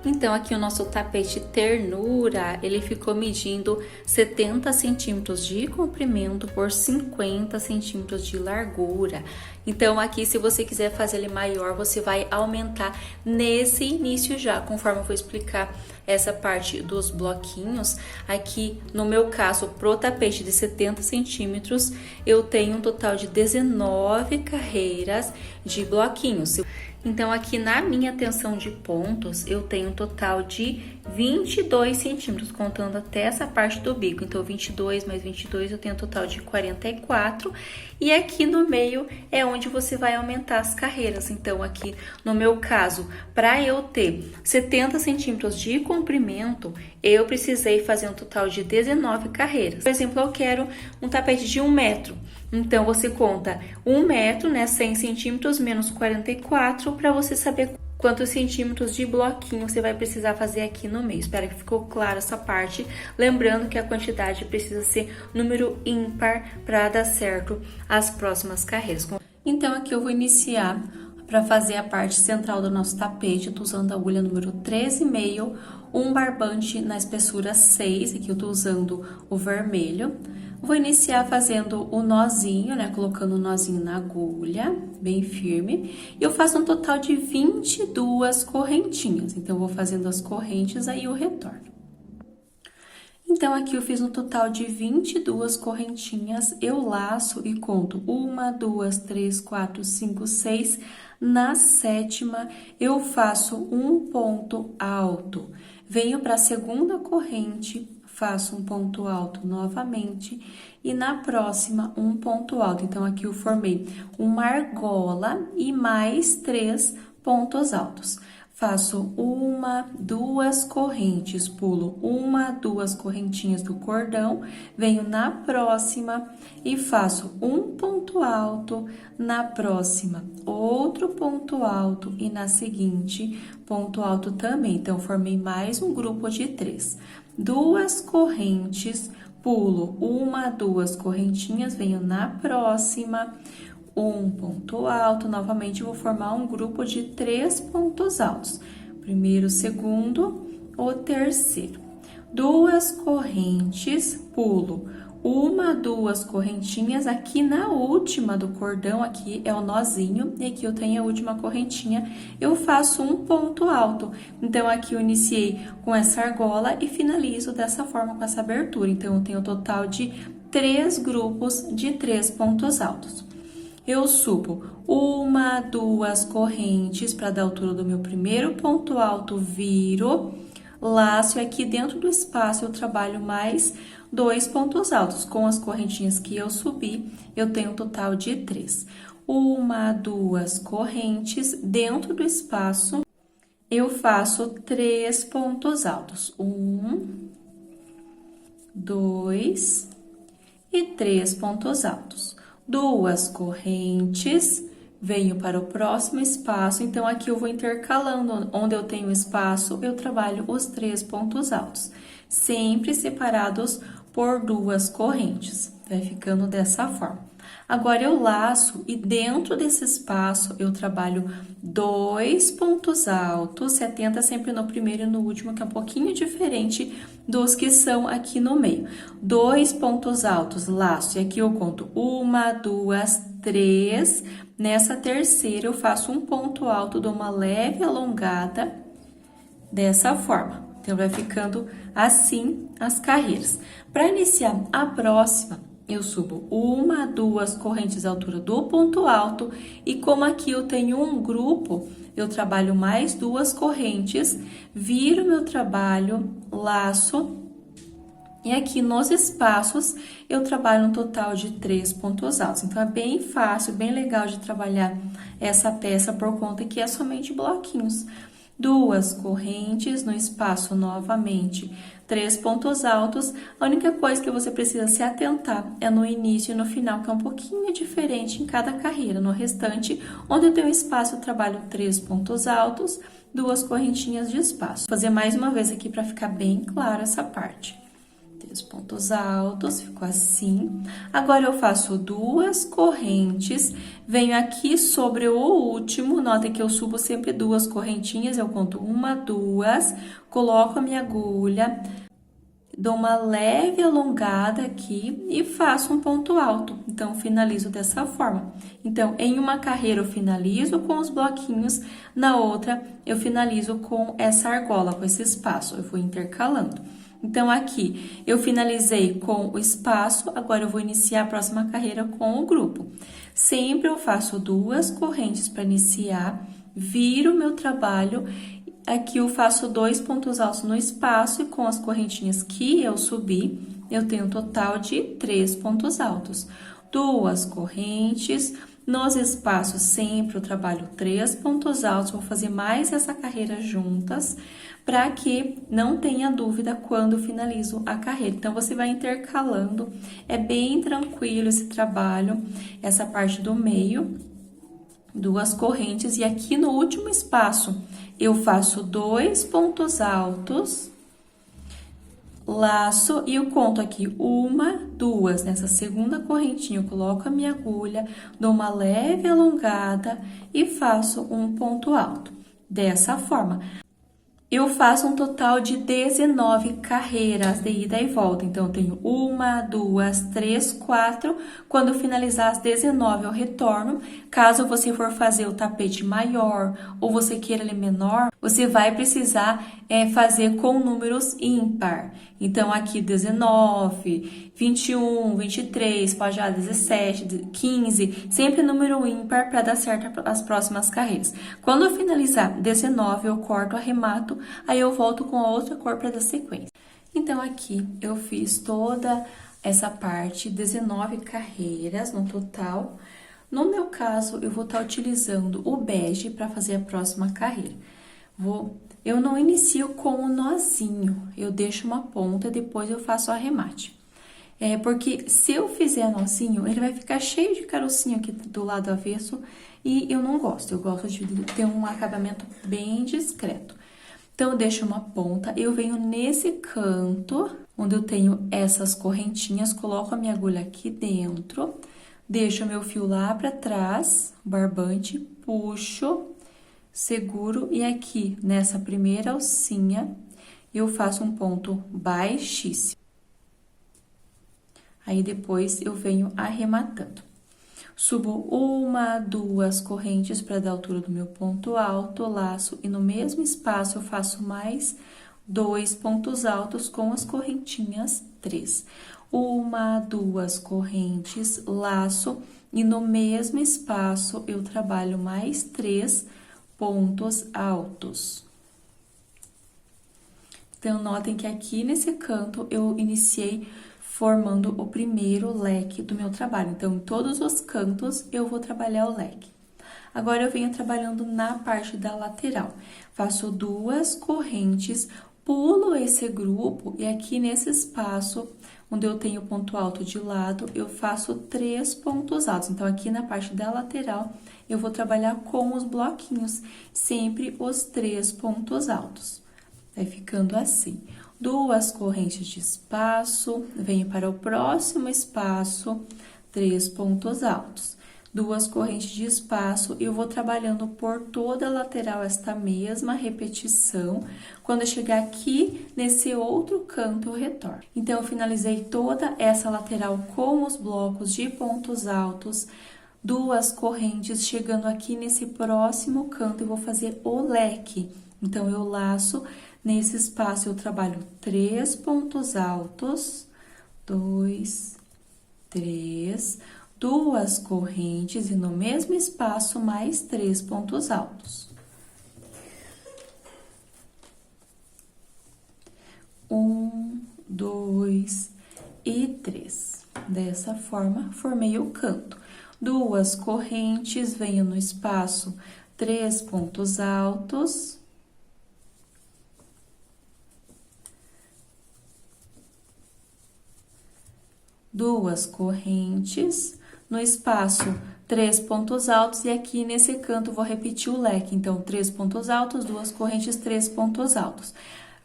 Então, aqui o nosso tapete ternura, ele ficou medindo 70 centímetros de comprimento por 50 centímetros de largura. Então, aqui, se você quiser fazer ele maior, você vai aumentar nesse início já, conforme eu vou explicar essa parte dos bloquinhos. Aqui, no meu caso, pro tapete de 70 centímetros, eu tenho um total de 19 carreiras de bloquinhos. Então, aqui na minha tensão de pontos, eu tenho um total de 22 centímetros, contando até essa parte do bico. Então, 22 mais 22, eu tenho um total de 44. E aqui no meio é onde você vai aumentar as carreiras. Então, aqui no meu caso, para eu ter 70 centímetros de comprimento, eu precisei fazer um total de 19 carreiras. Por exemplo, eu quero um tapete de 1 metro. Então, você conta 1 metro, né, 100 centímetros menos 44, para você saber quantos centímetros de bloquinho você vai precisar fazer aqui no meio. Espero que ficou clara essa parte. Lembrando que a quantidade precisa ser número ímpar para dar certo as próximas carreiras. Então, aqui eu vou iniciar para fazer a parte central do nosso tapete. Eu tô usando a agulha número 13,5, um barbante na espessura 6, aqui eu tô usando o vermelho. Vou iniciar fazendo o nozinho, né? Colocando o nozinho na agulha, bem firme. E eu faço um total de 22 correntinhas. Então, eu vou fazendo as correntes, aí eu retorno. Então, aqui eu fiz um total de 22 correntinhas. Eu laço e conto 1, 2, 3, 4, 5, 6. Na 7ª, eu faço um ponto alto. Venho para a segunda corrente, faço um ponto alto novamente e na próxima um ponto alto. Então, aqui eu formei uma argola e mais 3 pontos altos. Faço 1, 2 correntes, pulo 1, 2 correntinhas do cordão, venho na próxima e faço um ponto alto, na próxima outro ponto alto e na seguinte ponto alto também. Então, formei mais um grupo de 3. 2 correntes, pulo 1, 2 correntinhas, venho na próxima, um ponto alto, novamente vou formar um grupo de 3 pontos altos. Primeiro, segundo, o terceiro. 2 correntes, pulo 1, 2 correntinhas, aqui na última do cordão, aqui é o nozinho, e aqui eu tenho a última correntinha, eu faço um ponto alto. Então, aqui eu iniciei com essa argola e finalizo dessa forma, com essa abertura. Então, eu tenho um total de 3 grupos de 3 pontos altos. Eu subo 1, 2 correntes para dar a altura do meu primeiro ponto alto, viro, laço, e aqui dentro do espaço eu trabalho mais 2 pontos altos. Com as correntinhas que eu subi, eu tenho um total de 3. 1, 2 correntes, dentro do espaço, eu faço 3 pontos altos. 1, 2 e 3 pontos altos. 2 correntes, venho para o próximo espaço, então aqui eu vou intercalando, onde eu tenho espaço, eu trabalho os 3 pontos altos, sempre separados por 2 correntes, vai ficando dessa forma. Agora, eu laço e dentro desse espaço eu trabalho 2 pontos altos, se atenta sempre no primeiro e no último, que é um pouquinho diferente dos que são aqui no meio. 2 pontos altos, laço, e aqui eu conto 1, 2, 3. Nessa terceira, eu faço um ponto alto, dou uma leve alongada dessa forma. Então, vai ficando assim as carreiras. Para iniciar a próxima, eu subo 1, 2 correntes à altura do ponto alto, e como aqui eu tenho um grupo, eu trabalho mais 2 correntes, viro meu trabalho, laço, e aqui nos espaços eu trabalho um total de 3 pontos altos. Então, é bem fácil, bem legal de trabalhar essa peça por conta que é somente bloquinhos. 2 correntes no espaço novamente, 3 pontos altos. A única coisa que você precisa se atentar é no início e no final, que é um pouquinho diferente em cada carreira. No restante, onde eu tenho espaço, eu trabalho 3 pontos altos, 2 correntinhas de espaço. Vou fazer mais uma vez aqui para ficar bem clara essa parte. 2 pontos altos, ficou assim. Agora, eu faço 2 correntes, venho aqui sobre o último, notem que eu subo sempre 2 correntinhas, eu conto 1, 2, coloco a minha agulha, dou uma leve alongada aqui e faço um ponto alto. Então, finalizo dessa forma. Então, em uma carreira eu finalizo com os bloquinhos, na outra eu finalizo com essa argola, com esse espaço. Eu vou intercalando. Então, aqui eu finalizei com o espaço, agora eu vou iniciar a próxima carreira com o grupo. Sempre eu faço 2 correntes para iniciar, viro o meu trabalho. Aqui eu faço 2 pontos altos no espaço e com as correntinhas que eu subi, eu tenho um total de 3 pontos altos. 2 correntes, nos espaços sempre eu trabalho 3 pontos altos, vou fazer mais essa carreira juntas, para que não tenha dúvida quando finalizo a carreira. Então, você vai intercalando, é bem tranquilo esse trabalho, essa parte do meio, 2 correntes, e aqui no último espaço, eu faço 2 pontos altos, laço e eu conto aqui 1, 2, nessa segunda correntinha eu coloco a minha agulha, dou uma leve alongada e faço um ponto alto. Dessa forma, eu faço um total de 19 carreiras de ida e volta. Então, eu tenho 1, 2, 3, 4. Quando eu finalizar as 19, eu retorno. Caso você for fazer o tapete maior ou você queira ele menor, você vai precisar fazer com números ímpar. Então, aqui 19, 21, 23, pode já 17, 15, sempre número ímpar para dar certo as próximas carreiras. Quando eu finalizar 19, eu corto, arremato, aí eu volto com a outra cor para dar sequência. Então, aqui eu fiz toda essa parte, 19 carreiras no total. No meu caso, eu vou estar utilizando o bege para fazer a próxima carreira. Eu não inicio com o nozinho, eu deixo uma ponta e depois eu faço o arremate. Porque se eu fizer nozinho, ele vai ficar cheio de carocinho aqui do lado avesso e eu não gosto. Eu gosto de ter um acabamento bem discreto. Então, eu deixo uma ponta, eu venho nesse canto, onde eu tenho essas correntinhas, coloco a minha agulha aqui dentro, deixo o meu fio lá para trás, barbante, puxo, seguro e aqui, nessa primeira alcinha, eu faço um ponto baixíssimo. Aí, depois, eu venho arrematando. Subo 1, 2 correntes para dar a altura do meu ponto alto, laço, e no mesmo espaço eu faço mais 2 pontos altos com as correntinhas 3. 1, 2 correntes, laço, e no mesmo espaço eu trabalho mais 3 pontos altos. Então, notem que aqui nesse canto eu iniciei formando o primeiro leque do meu trabalho. Então, em todos os cantos, eu vou trabalhar o leque. Agora, eu venho trabalhando na parte da lateral. Faço 2 correntes, pulo esse grupo e aqui nesse espaço, onde eu tenho ponto alto de lado, eu faço 3 pontos altos. Então, aqui na parte da lateral, eu vou trabalhar com os bloquinhos, sempre os 3 pontos altos. Vai ficando assim. 2 correntes de espaço, venho para o próximo espaço, 3 pontos altos. 2 correntes de espaço, eu vou trabalhando por toda a lateral esta mesma repetição. Quando eu chegar aqui, nesse outro canto, eu retorno. Então, eu finalizei toda essa lateral com os blocos de pontos altos, 2 correntes, chegando aqui nesse próximo canto, eu vou fazer o leque. Então, eu laço. Nesse espaço, eu trabalho 3 pontos altos, 2, 3, 2 correntes e no mesmo espaço, mais 3 pontos altos. 1, 2 e 3. Dessa forma, formei o canto. 2 correntes, venho no espaço, 3 pontos altos. 2 correntes, no espaço 3 pontos altos e aqui nesse canto vou repetir o leque. Então, 3 pontos altos, 2 correntes, 3 pontos altos.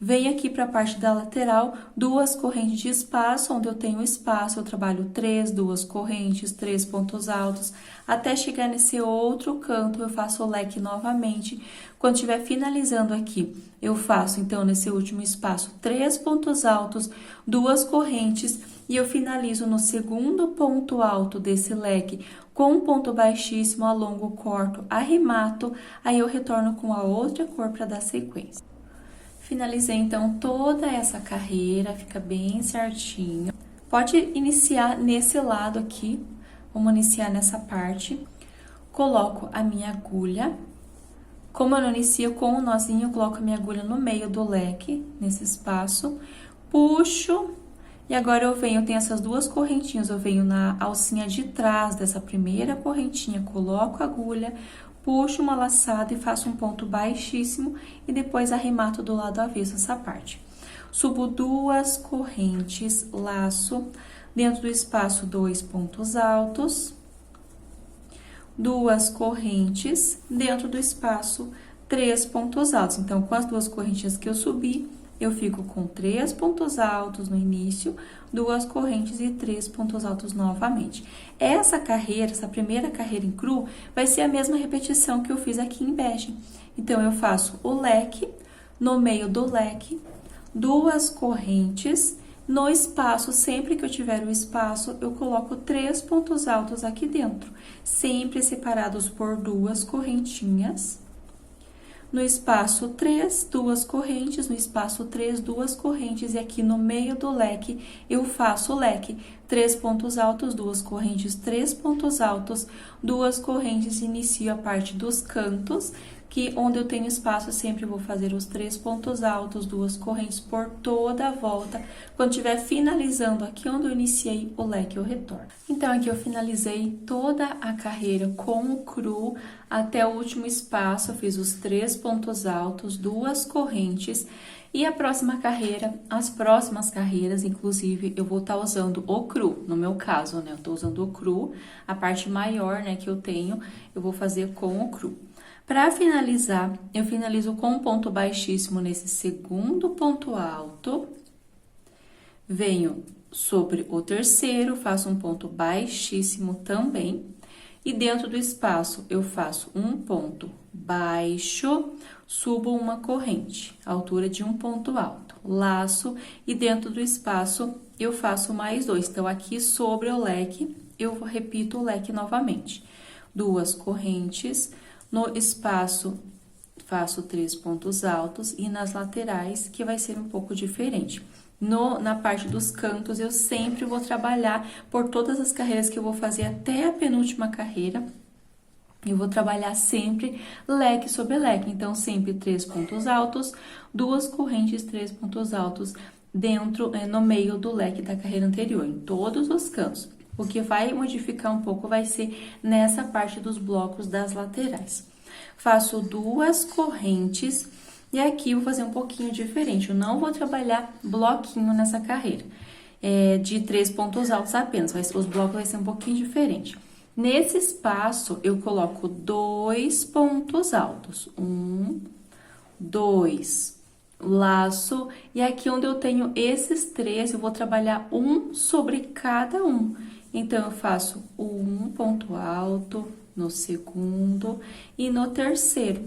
Venho aqui para a parte da lateral, 2 correntes de espaço, onde eu tenho espaço, eu trabalho 3, 2 correntes, 3 pontos altos, até chegar nesse outro canto, eu faço o leque novamente. Quando estiver finalizando aqui, eu faço, então, nesse último espaço, 3 pontos altos, 2 correntes, e eu finalizo no segundo ponto alto desse leque, com um ponto baixíssimo, alongo, corto, arremato, aí eu retorno com a outra cor para dar sequência. Finalizei, então, toda essa carreira, fica bem certinho. Pode iniciar nesse lado aqui, vamos iniciar nessa parte. Coloco a minha agulha. Como eu não inicio com o nozinho, eu coloco a minha agulha no meio do leque, nesse espaço. Puxo, e agora eu tenho essas 2 correntinhas, eu venho na alcinha de trás dessa primeira correntinha, coloco a agulha, puxo uma laçada e faço um ponto baixíssimo e depois arremato do lado avesso essa parte. Subo 2 correntes, laço, dentro do espaço 2 pontos altos, 2 correntes, dentro do espaço 3 pontos altos. Então, com as 2 correntinhas que eu subi, eu fico com 3 pontos altos no início, 2 correntes e 3 pontos altos novamente. Essa carreira, essa primeira carreira em cru, vai ser a mesma repetição que eu fiz aqui em bege. Então, eu faço o leque, no meio do leque, 2 correntes, no espaço, sempre que eu tiver o espaço, eu coloco 3 pontos altos aqui dentro, sempre separados por 2 correntinhas. No espaço 3, 2 correntes, no espaço 3, 2 correntes, e aqui no meio do leque, eu faço o leque, 3 pontos altos, 2 correntes, 3 pontos altos, 2 correntes, inicio a parte dos cantos, que onde eu tenho espaço, sempre vou fazer os 3 pontos altos, 2 correntes por toda a volta. Quando estiver finalizando aqui onde eu iniciei o leque, eu retorno. Então, aqui eu finalizei toda a carreira com o cru até o último espaço, eu fiz os 3 pontos altos, 2 correntes, e a próxima carreira, as próximas carreiras, inclusive, eu vou estar usando o cru, no meu caso, né? Eu tô usando o cru, a parte maior, né, que eu tenho, eu vou fazer com o cru. Para finalizar, eu finalizo com um ponto baixíssimo nesse segundo ponto alto, venho sobre o terceiro, faço um ponto baixíssimo também, e dentro do espaço eu faço um ponto baixo, subo uma corrente, altura de um ponto alto, laço, e dentro do espaço eu faço mais 2. Então, aqui sobre o leque, eu repito o leque novamente. 2 correntes. No espaço, faço 3 pontos altos e nas laterais, que vai ser um pouco diferente. Na parte dos cantos, eu sempre vou trabalhar por todas as carreiras que eu vou fazer até a penúltima carreira. Eu vou trabalhar sempre leque sobre leque. Então, sempre 3 pontos altos, 2 correntes, 3 pontos altos dentro, no meio do leque da carreira anterior, em todos os cantos. O que vai modificar um pouco vai ser nessa parte dos blocos das laterais. Faço 2 correntes e aqui eu vou fazer um pouquinho diferente. Eu não vou trabalhar bloquinho nessa carreira, de 3 pontos altos apenas. Os blocos vai ser um pouquinho diferente. Nesse espaço, eu coloco 2 pontos altos. 1, 2, laço. E aqui onde eu tenho esses 3, eu vou trabalhar um sobre cada um. Então, eu faço um ponto alto no segundo e no terceiro.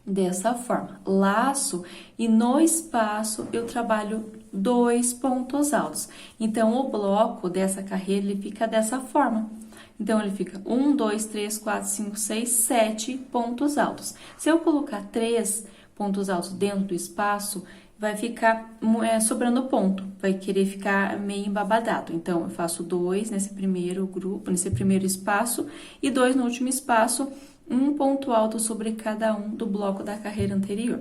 Dessa forma, laço, e no espaço eu trabalho 2 pontos altos. Então, o bloco dessa carreira, ele fica dessa forma. Então, ele fica 1, 2, 3, 4, 5, 6, 7 pontos altos. Se eu colocar 3 pontos altos dentro do espaço, vai ficar sobrando ponto, vai querer ficar meio embabadado. Então, eu faço 2 nesse primeiro grupo, nesse primeiro espaço, e 2 no último espaço, um ponto alto sobre cada um do bloco da carreira anterior.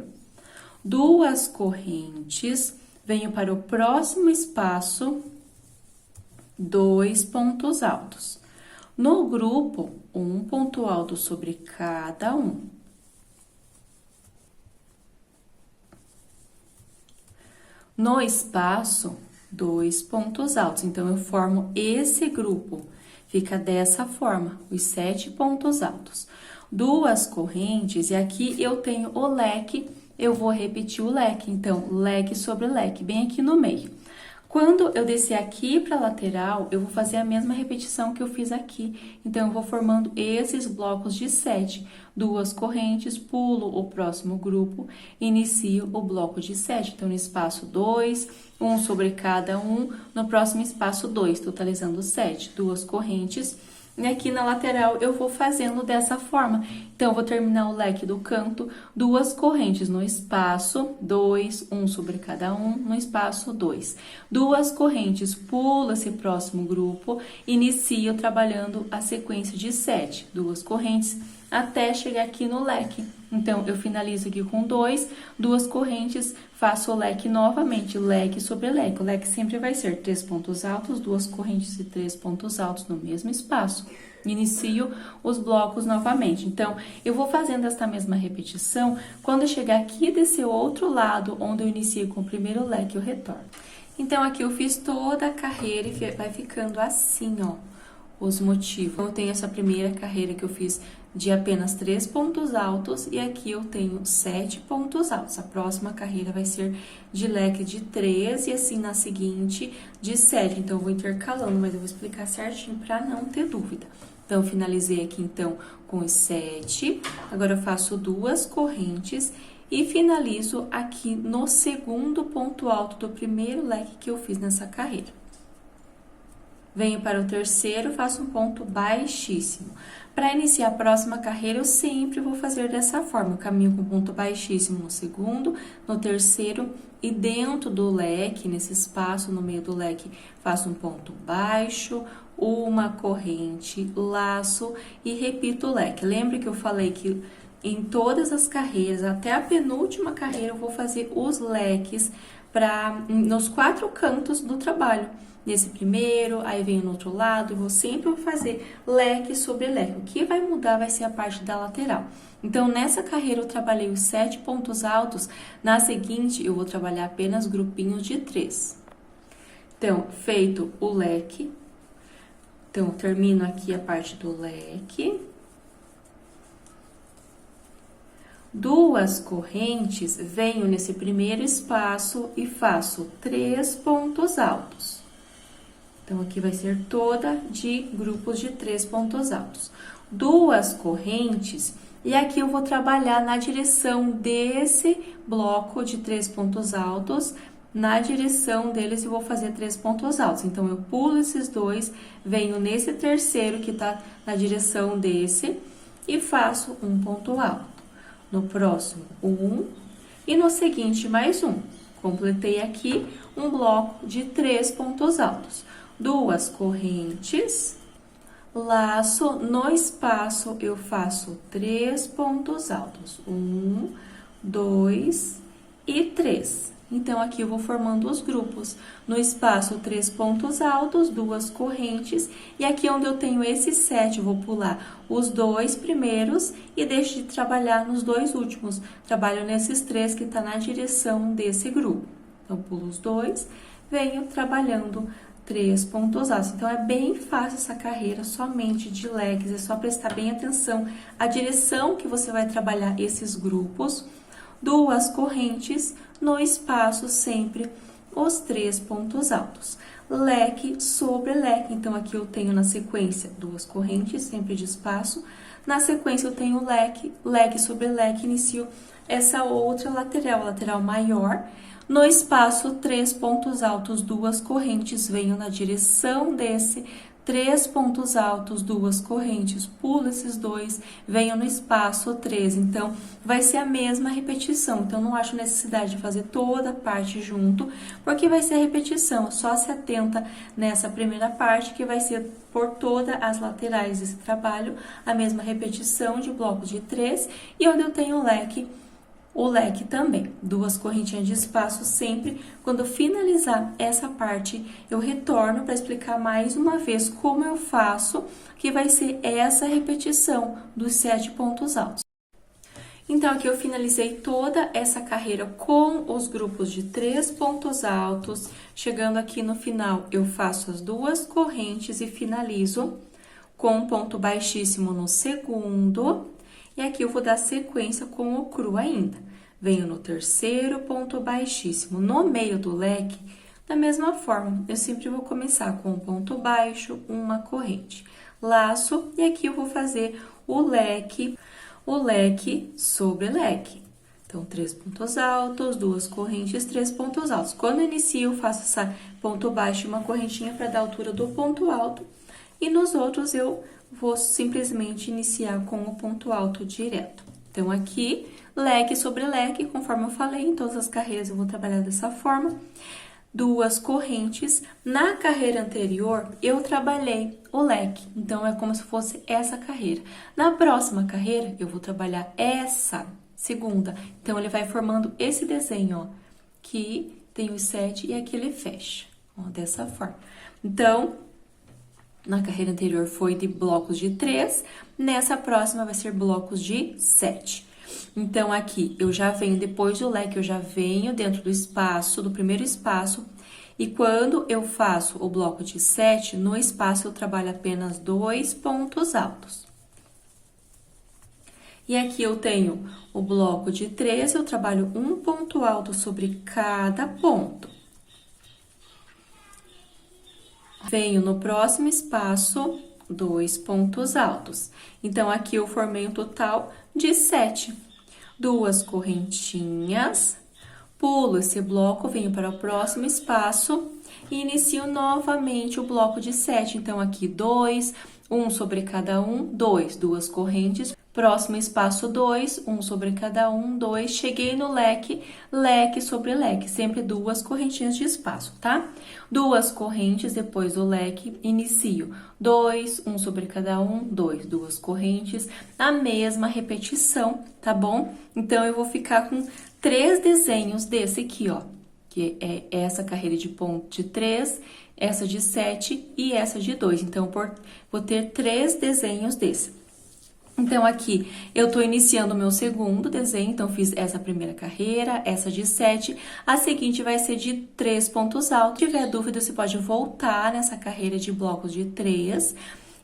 2 correntes, venho para o próximo espaço, 2 pontos altos. No grupo, um ponto alto sobre cada um. No espaço, 2 pontos altos. Então, eu formo esse grupo. Fica dessa forma, os 7 pontos altos. 2 correntes, e aqui eu tenho o leque eu vou repetir o leque. Então, leque sobre leque, bem aqui no meio. Quando eu descer aqui para a lateral, eu vou fazer a mesma repetição que eu fiz aqui. Então, eu vou formando esses blocos de 7. 2 correntes, pulo o próximo grupo, inicio o bloco de 7. Então, no espaço 2, 1 sobre cada um, no próximo espaço 2, totalizando 7. 2 correntes. E aqui na lateral eu vou fazendo dessa forma. Então, eu vou terminar o leque do canto, 2 correntes no espaço 2, 1 sobre cada um, no espaço 2. 2 correntes, pulo esse próximo grupo, inicio trabalhando a sequência de 7. 2 correntes até chegar aqui no leque. Então, eu finalizo aqui com 2, 2 correntes, faço o leque novamente, leque sobre leque. O leque sempre vai ser 3 pontos altos, 2 correntes e 3 pontos altos no mesmo espaço. Inicio os blocos novamente. Então, eu vou fazendo esta mesma repetição. Quando eu chegar aqui desse outro lado, onde eu inicio com o primeiro leque, eu retorno. Então, aqui eu fiz toda a carreira e vai ficando assim, ó, os motivos. Eu tenho essa primeira carreira que eu fiz de apenas 3 pontos altos e aqui eu tenho 7 pontos altos. A próxima carreira vai ser de leque de 3 e assim na seguinte de 7. Então, eu vou intercalando, mas eu vou explicar certinho para não ter dúvida. Então, eu finalizei aqui, então, com os 7. Agora, eu faço 2 correntes e finalizo aqui no segundo ponto alto do primeiro leque que eu fiz nessa carreira. Venho para o terceiro, faço um ponto baixíssimo. Para iniciar a próxima carreira, eu sempre vou fazer dessa forma. Eu caminho com ponto baixíssimo no segundo, no terceiro e dentro do leque, nesse espaço no meio do leque, faço um ponto baixo, uma corrente, laço e repito o leque. Lembre que eu falei que em todas as carreiras, até a penúltima carreira, eu vou fazer os leques nos 4 cantos do trabalho. Nesse primeiro, aí venho no outro lado, e vou sempre fazer leque sobre leque. O que vai mudar vai ser a parte da lateral. Então, nessa carreira eu trabalhei os 7 pontos altos, na seguinte eu vou trabalhar apenas grupinhos de 3. Então, feito o leque, então, termino aqui a parte do leque. 2 correntes, venho nesse primeiro espaço e faço 3 pontos altos. Então, aqui vai ser toda de grupos de 3 pontos altos. 2 correntes, e aqui eu vou trabalhar na direção desse bloco de 3 pontos altos, na direção deles eu vou fazer 3 pontos altos. Então, eu pulo esses 2, venho nesse terceiro que tá na direção desse e faço um ponto alto. No próximo, 1 e no seguinte, mais um. Completei aqui um bloco de 3 pontos altos. 2 correntes, laço, no espaço eu faço 3 pontos altos. 1, 2 e 3. Então, aqui eu vou formando os grupos. No espaço, 3 pontos altos, 2 correntes. E aqui onde eu tenho esses 7, eu vou pular os 2 primeiros e deixo de trabalhar nos 2 últimos. Trabalho nesses 3 que tá na direção desse grupo. Então, pulo os 2, venho trabalhando 3 pontos altos. Então, é bem fácil essa carreira, somente de leques. É só prestar bem atenção à direção que você vai trabalhar esses grupos. 2 correntes, no espaço sempre os 3 pontos altos. Leque sobre leque, então aqui eu tenho na sequência 2 correntes, sempre de espaço. Na sequência eu tenho leque, leque sobre leque, inicio essa outra lateral, a lateral maior. No espaço, 3 pontos altos, 2 correntes, venho na direção desse 3 pontos altos, 2 correntes, pulo esses 2, venho no espaço 3. Então, vai ser a mesma repetição. Então, não acho necessidade de fazer toda a parte junto, porque vai ser a repetição. Só se atenta nessa primeira parte, que vai ser por todas as laterais desse trabalho, a mesma repetição de blocos de 3, e onde eu tenho o leque também, 2 correntinhas de espaço sempre. Quando finalizar essa parte, eu retorno para explicar mais uma vez como eu faço, que vai ser essa repetição dos 7 pontos altos. Então, aqui eu finalizei toda essa carreira com os grupos de 3 pontos altos. Chegando aqui no final, eu faço as 2 correntes e finalizo com um ponto baixíssimo no segundo. E aqui eu vou dar sequência com o cru ainda. venho no terceiro ponto baixíssimo. No meio do leque, da mesma forma, eu sempre vou começar com um ponto baixo, uma corrente. Laço, e aqui eu vou fazer o leque sobre leque. Então, 3 pontos altos, 2 correntes, 3 pontos altos. Quando eu inicio, eu faço essa ponto baixo e uma correntinha para dar a altura do ponto alto. E nos outros, eu vou simplesmente iniciar com o ponto alto direto. Então, aqui, leque sobre leque, conforme eu falei, em todas as carreiras eu vou trabalhar dessa forma. 2 correntes. Na carreira anterior, eu trabalhei o leque, então é como se fosse essa carreira. Na próxima carreira, eu vou trabalhar essa segunda, então ele vai formando esse desenho, ó, que tem os 7 e aqui ele fecha, ó, dessa forma. Então, na carreira anterior foi de blocos de 3, nessa próxima vai ser blocos de 7. Então, aqui, eu já venho, depois do leque, eu já venho dentro do espaço, do primeiro espaço, e quando eu faço o bloco de 7, no espaço eu trabalho apenas 2 pontos altos. E aqui eu tenho o bloco de 3, eu trabalho um ponto alto sobre cada ponto. Venho no próximo espaço, 2 pontos altos. Então, aqui eu formei um total de 7. 2 correntinhas, pulo esse bloco, venho para o próximo espaço e inicio novamente o bloco de 7. Então, aqui 2, 1 sobre cada um, 2, 2 correntes. Próximo espaço, 2, 1 sobre cada um, 2. Cheguei no leque, leque sobre leque, sempre 2 correntinhas de espaço, tá? 2 correntes depois do leque, inicio 2, 1 sobre cada um, 2, 2 correntes, a mesma repetição, tá bom? Então, eu vou ficar com 3 desenhos desse aqui, ó, que é essa carreira de ponto de 3, essa de 7 e essa de 2. Então, vou ter 3 desenhos desse. Então, aqui, eu tô iniciando o meu segundo desenho, então, fiz essa primeira carreira, essa de 7, a seguinte vai ser de 3 pontos altos. Se tiver dúvida, você pode voltar nessa carreira de blocos de 3,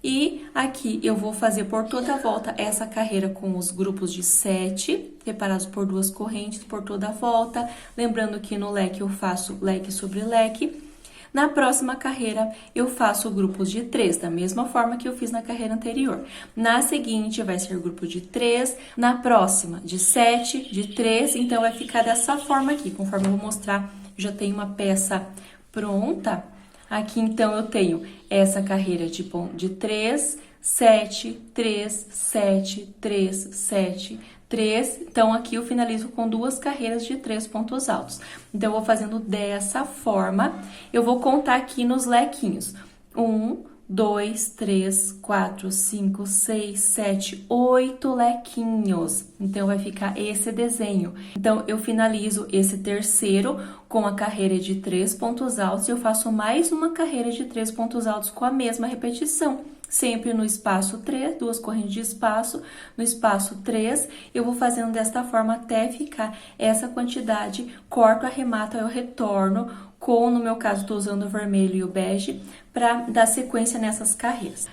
e aqui eu vou fazer por toda a volta essa carreira com os grupos de 7, separados por 2 correntes por toda a volta. Lembrando que no leque eu faço leque sobre leque. Na próxima carreira, eu faço grupos de 3, da mesma forma que eu fiz na carreira anterior. Na seguinte, vai ser grupo de 3. Na próxima, de 7, de 3. Então, vai ficar dessa forma aqui. Conforme eu vou mostrar, já tenho uma peça pronta. Aqui, então, eu tenho essa carreira de 3, 7, 3, 7, 3, 7, 3. Então, aqui eu finalizo com 2 carreiras de 3 pontos altos. Então, eu vou fazendo dessa forma. Eu vou contar aqui nos lequinhos. 1, 2, 3, 4, 5, 6, 7, 8 lequinhos. Então, vai ficar esse desenho. Então, eu finalizo esse terceiro com a carreira de 3 pontos altos e eu faço mais uma carreira de 3 pontos altos com a mesma repetição. Sempre no espaço 3, 2 correntes de espaço, no espaço 3, eu vou fazendo desta forma até ficar essa quantidade, corto, arremato, eu retorno com, no meu caso, estou usando o vermelho e o bege, para dar sequência nessas carreiras.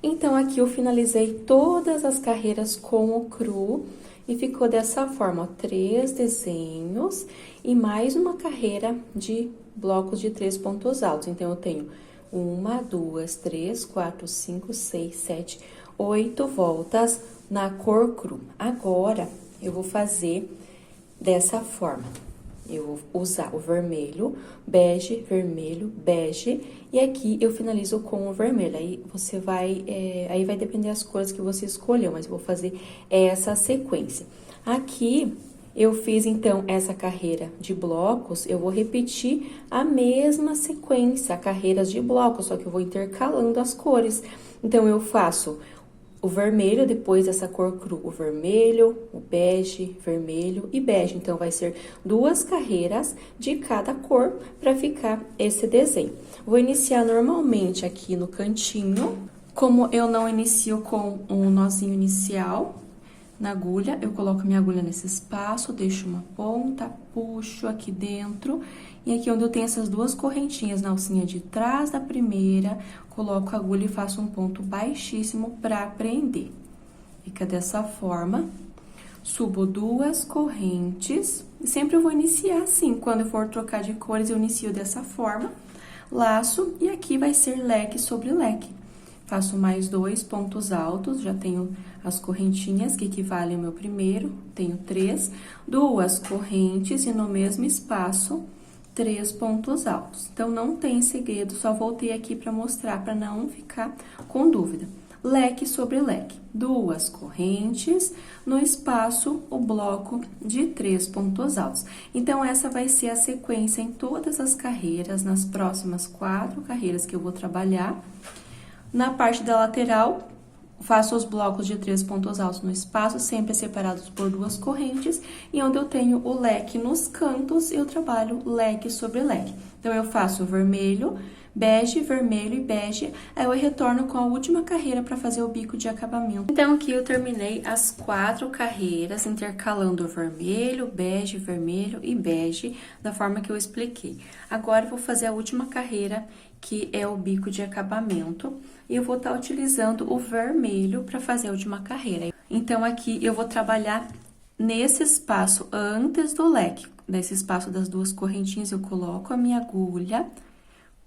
Então, aqui eu finalizei todas as carreiras com o cru e ficou dessa forma, ó, 3 desenhos e mais uma carreira de blocos de 3 pontos altos. Então, eu tenho 1, 2, 3, 4, 5, 6, 7, 8 voltas na cor cru. Agora, eu vou fazer dessa forma. Eu vou usar o vermelho, bege, e aqui eu finalizo com o vermelho. Aí você vai, aí vai depender das cores que você escolheu, mas eu vou fazer essa sequência. Aqui, eu fiz, então, essa carreira de blocos, eu vou repetir a mesma sequência, carreiras de blocos, só que eu vou intercalando as cores. Então, eu faço o vermelho, depois dessa cor cru, o vermelho, o bege, vermelho e bege. Então, vai ser 2 carreiras de cada cor para ficar esse desenho. Vou iniciar normalmente aqui no cantinho, como eu não inicio com um nozinho inicial, na agulha, eu coloco minha agulha nesse espaço, deixo uma ponta, puxo aqui dentro, e aqui onde eu tenho essas 2 correntinhas na alcinha de trás da primeira, coloco a agulha e faço um ponto baixíssimo pra prender. Fica dessa forma. subo 2 correntes, e sempre eu vou iniciar assim, quando eu for trocar de cores, eu inicio dessa forma, laço, e aqui vai ser leque sobre leque. Faço mais 2 pontos altos, já tenho as correntinhas que equivalem ao meu primeiro, tenho 3, 2 correntes e no mesmo espaço, 3 pontos altos. Então, não tem segredo, só voltei aqui para mostrar, para não ficar com dúvida. Leque sobre leque, 2 correntes, no espaço, o bloco de 3 pontos altos. Então, essa vai ser a sequência em todas as carreiras, nas próximas 4 carreiras que eu vou trabalhar. Na parte da lateral, faço os blocos de 3 pontos altos no espaço, sempre separados por 2 correntes, e onde eu tenho o leque nos cantos, eu trabalho leque sobre leque. Então, eu faço vermelho, bege, vermelho e bege, aí eu retorno com a última carreira para fazer o bico de acabamento. Então, aqui eu terminei as 4 carreiras, intercalando vermelho, vermelho e bege, da forma que eu expliquei. Agora, eu vou fazer a última carreira, que é o bico de acabamento, e eu vou estar utilizando o vermelho para fazer a última carreira. Então, aqui eu vou trabalhar nesse espaço antes do leque, nesse espaço das 2 correntinhas, eu coloco a minha agulha,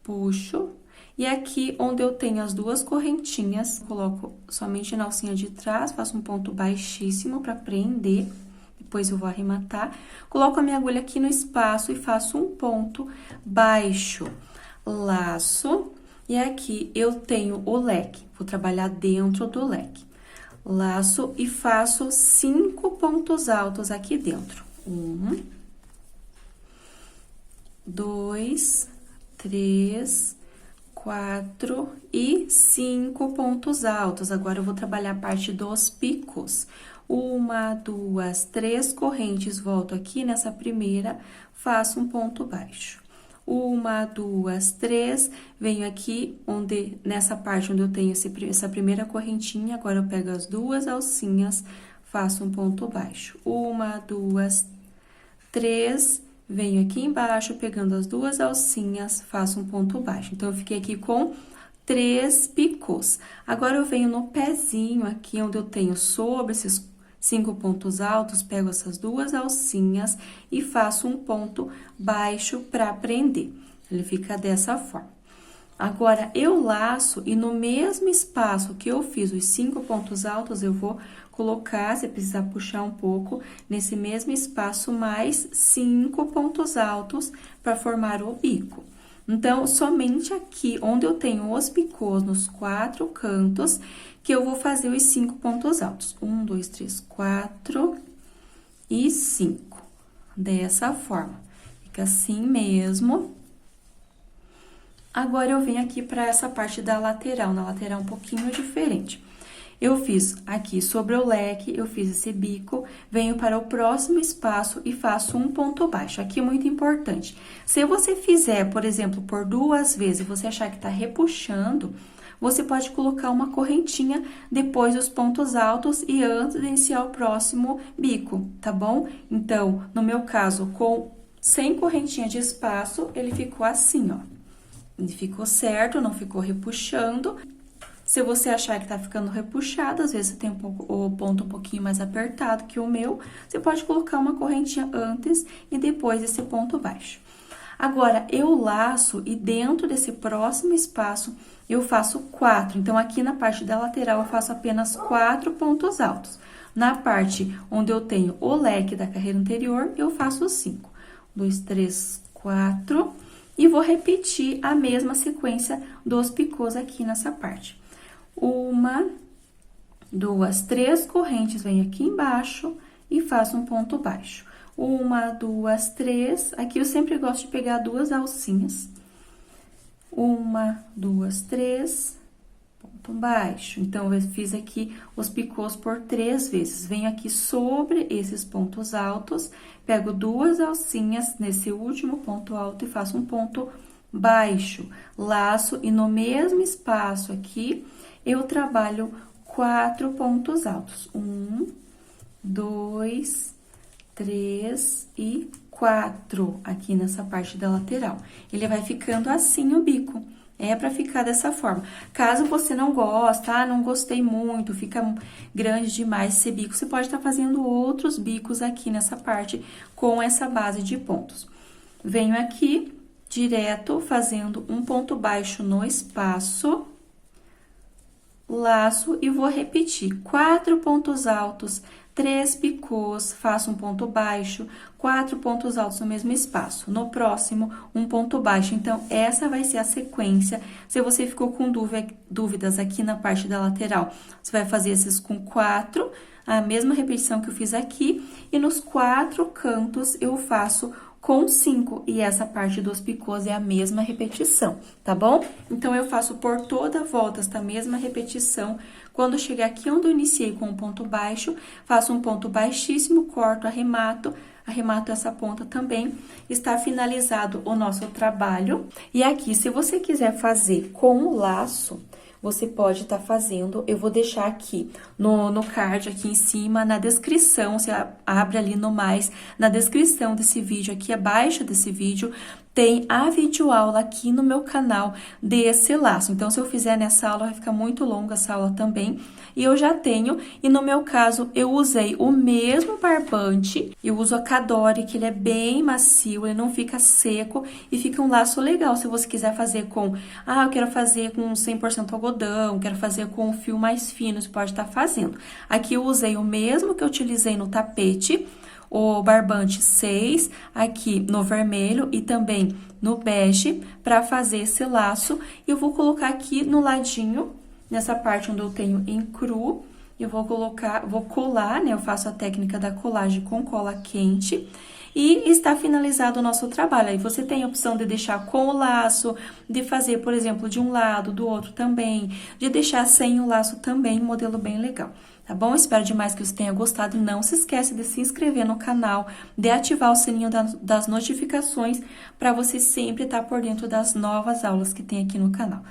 puxo, e aqui onde eu tenho as 2 correntinhas, coloco somente na alcinha de trás, faço um ponto baixíssimo para prender, depois eu vou arrematar, coloco a minha agulha aqui no espaço e faço um ponto baixo, laço, e aqui eu tenho o leque, vou trabalhar dentro do leque, laço e faço 5 pontos altos aqui dentro, 1, 2, 3, 4 e 5 pontos altos. Agora, eu vou trabalhar a parte dos picos. 1, 2, 3 correntes, volto aqui nessa primeira, faço um ponto baixo. 1, 2, 3, venho aqui nessa parte onde eu tenho essa primeira correntinha, agora eu pego as 2 alcinhas, faço um ponto baixo. 1, 2, 3, venho aqui embaixo, pegando as 2 alcinhas, faço um ponto baixo. Então, eu fiquei aqui com 3 picos. Agora, eu venho no pezinho aqui, onde eu tenho sobre esses 5 pontos altos, pego essas 2 alcinhas e faço um ponto baixo para prender. Ele fica dessa forma. Agora, eu laço e no mesmo espaço que eu fiz os 5 pontos altos, eu vou colocar, se precisar puxar um pouco, nesse mesmo espaço, mais 5 pontos altos para formar o bico. Então, somente aqui, onde eu tenho os picôs nos 4 cantos, que eu vou fazer os 5 pontos altos. 1, 2, 3, 4 e 5. Dessa forma. Fica assim mesmo. Agora, eu venho aqui para essa parte da lateral. Na lateral, um pouquinho diferente. Eu fiz aqui sobre o leque, eu fiz esse bico, venho para o próximo espaço e faço um ponto baixo. Aqui, muito importante. Se você fizer, por exemplo, por 2 vezes e você achar que tá repuxando, você pode colocar uma correntinha depois dos pontos altos e antes de iniciar o próximo bico, tá bom? Então, no meu caso, sem correntinha de espaço, ele ficou assim, ó. Ele ficou certo, não ficou repuxando. Se você achar que tá ficando repuxado, às vezes você tem o ponto um pouquinho mais apertado que o meu, você pode colocar uma correntinha antes e depois esse ponto baixo. Agora, eu laço e dentro desse próximo espaço, eu faço 4. Então, aqui na parte da lateral, eu faço apenas 4 pontos altos. Na parte onde eu tenho o leque da carreira anterior, eu faço 5. 2, 3, 4. E vou repetir a mesma sequência dos picôs aqui nessa parte. 1, 2, 3 correntes, venho aqui embaixo e faço um ponto baixo. 1, 2, 3, aqui eu sempre gosto de pegar 2 alcinhas. 1, 2, 3, ponto baixo. Então, eu fiz aqui os picôs por 3 vezes. Venho aqui sobre esses pontos altos, pego 2 alcinhas nesse último ponto alto e faço um ponto baixo. Laço e no mesmo espaço aqui, eu trabalho 4 pontos altos. 1, 2, 3 e 4 aqui nessa parte da lateral. Ele vai ficando assim o bico. É pra ficar dessa forma. Caso você não gosta, não gostei muito, fica grande demais esse bico, você pode estar fazendo outros bicos aqui nessa parte com essa base de pontos. Venho aqui, direto, fazendo um ponto baixo no espaço, laço e vou repetir 4 pontos altos, 3 picôs, faço um ponto baixo, 4 pontos altos no mesmo espaço. No próximo, um ponto baixo. Então, essa vai ser a sequência. Se você ficou com dúvidas aqui na parte da lateral, você vai fazer esses com 4, a mesma repetição que eu fiz aqui, e nos 4 cantos eu faço com 5, e essa parte dos picôs é a mesma repetição, tá bom? Então, eu faço por toda a volta esta mesma repetição. Quando chegar aqui onde eu iniciei com um ponto baixo, faço um ponto baixíssimo, corto, arremato essa ponta também, está finalizado o nosso trabalho. E aqui, se você quiser fazer com o laço, você pode estar fazendo, eu vou deixar aqui no card, aqui em cima, na descrição, você abre ali no mais, na descrição desse vídeo, aqui abaixo desse vídeo, tem a videoaula aqui no meu canal desse laço. Então, se eu fizer nessa aula, vai ficar muito longa essa aula também. E eu já tenho, e no meu caso, eu usei o mesmo barbante, eu uso a Cadore, que ele é bem macio, ele não fica seco e fica um laço legal. Se você quiser fazer com, eu quero fazer com 100% algodão, quero fazer com um fio mais fino, você pode estar fazendo. Aqui eu usei o mesmo que eu utilizei no tapete, o barbante 6, aqui no vermelho e também no bege, para fazer esse laço. E eu vou colocar aqui no ladinho, nessa parte onde eu tenho em cru, eu vou colar, né? Eu faço a técnica da colagem com cola quente. E está finalizado o nosso trabalho. Aí você tem a opção de deixar com o laço, de fazer, por exemplo, de um lado, do outro também, de deixar sem o laço também, um modelo bem legal. Tá bom? Espero demais que você tenha gostado. Não se esqueça de se inscrever no canal, de ativar o sininho das notificações, para você sempre estar por dentro das novas aulas que tem aqui no canal.